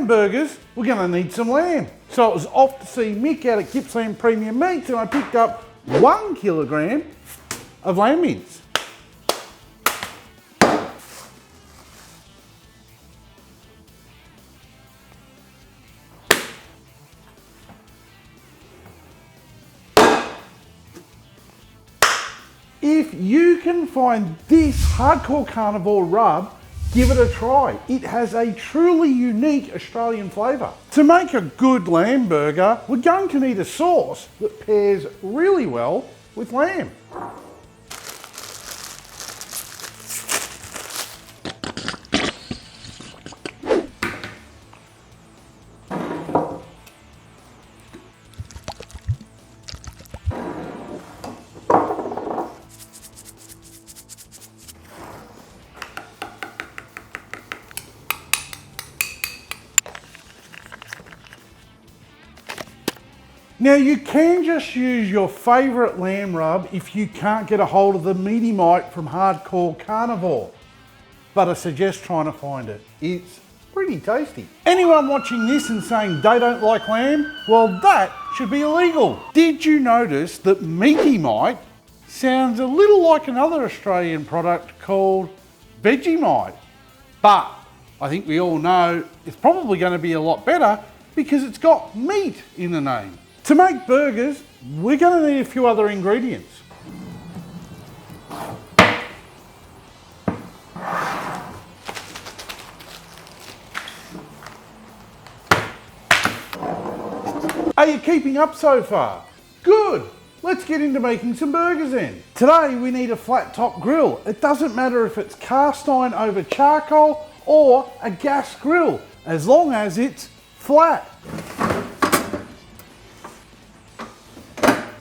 burgers, we're going to need some lamb. So it was off to see Mick out at Gippsland Premium Meats, and I picked up 1 kilogram of lamb mince. If you can find this Hardcore Carnivore rub, give it a try. It has a truly unique Australian flavour. To make a good lamb burger, we're going to need a sauce that pairs really well with lamb. Now you can just use your favourite lamb rub if you can't get a hold of the Meatymite from Hardcore Carnivore, but I suggest trying to find it. It's pretty tasty. Anyone watching this and saying they don't like lamb, well that should be illegal. Did you notice that Meatymite sounds a little like another Australian product called Vegemite? But I think we all know it's probably going to be a lot better because it's got meat in the name. To make burgers, we're going to need a few other ingredients. Are you keeping up so far? Good! Let's get into making some burgers then. Today we need a flat top grill. It doesn't matter if it's cast iron over charcoal or a gas grill, as long as it's flat.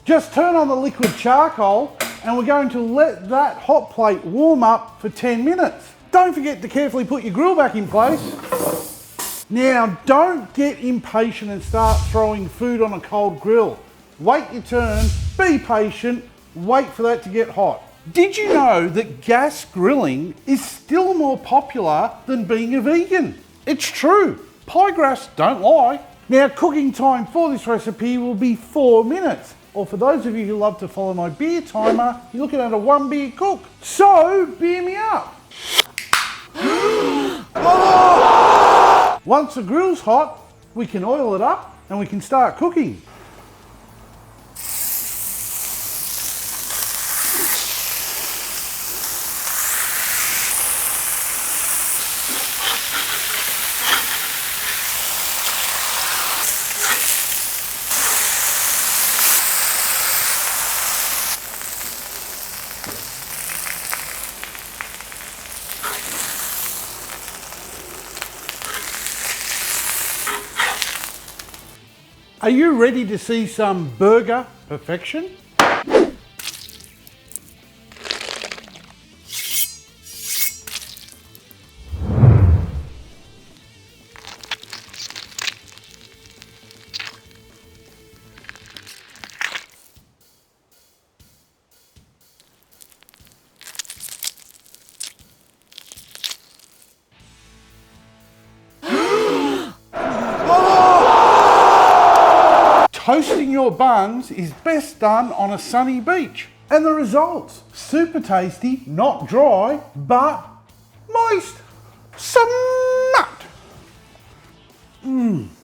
Just turn on the liquid charcoal and we're going to let that hot plate warm up for 10 minutes. Don't forget to carefully put your grill back in place. Now don't get impatient and start throwing food on a cold grill. Wait your turn, be patient, wait for that to get hot. Did you know that gas grilling is still more popular than being a vegan? It's true, pie graphs don't lie. Now cooking time for this recipe will be 4 minutes. Or for those of you who love to follow my beer timer, you're looking at a 1 beer cook. So, beer me up. Once the grill's hot, we can oil it up and we can start cooking. Are you ready to see some burger perfection? Toasting your buns is best done on a sunny beach. And the results, super tasty, not dry, but moist. Some nut.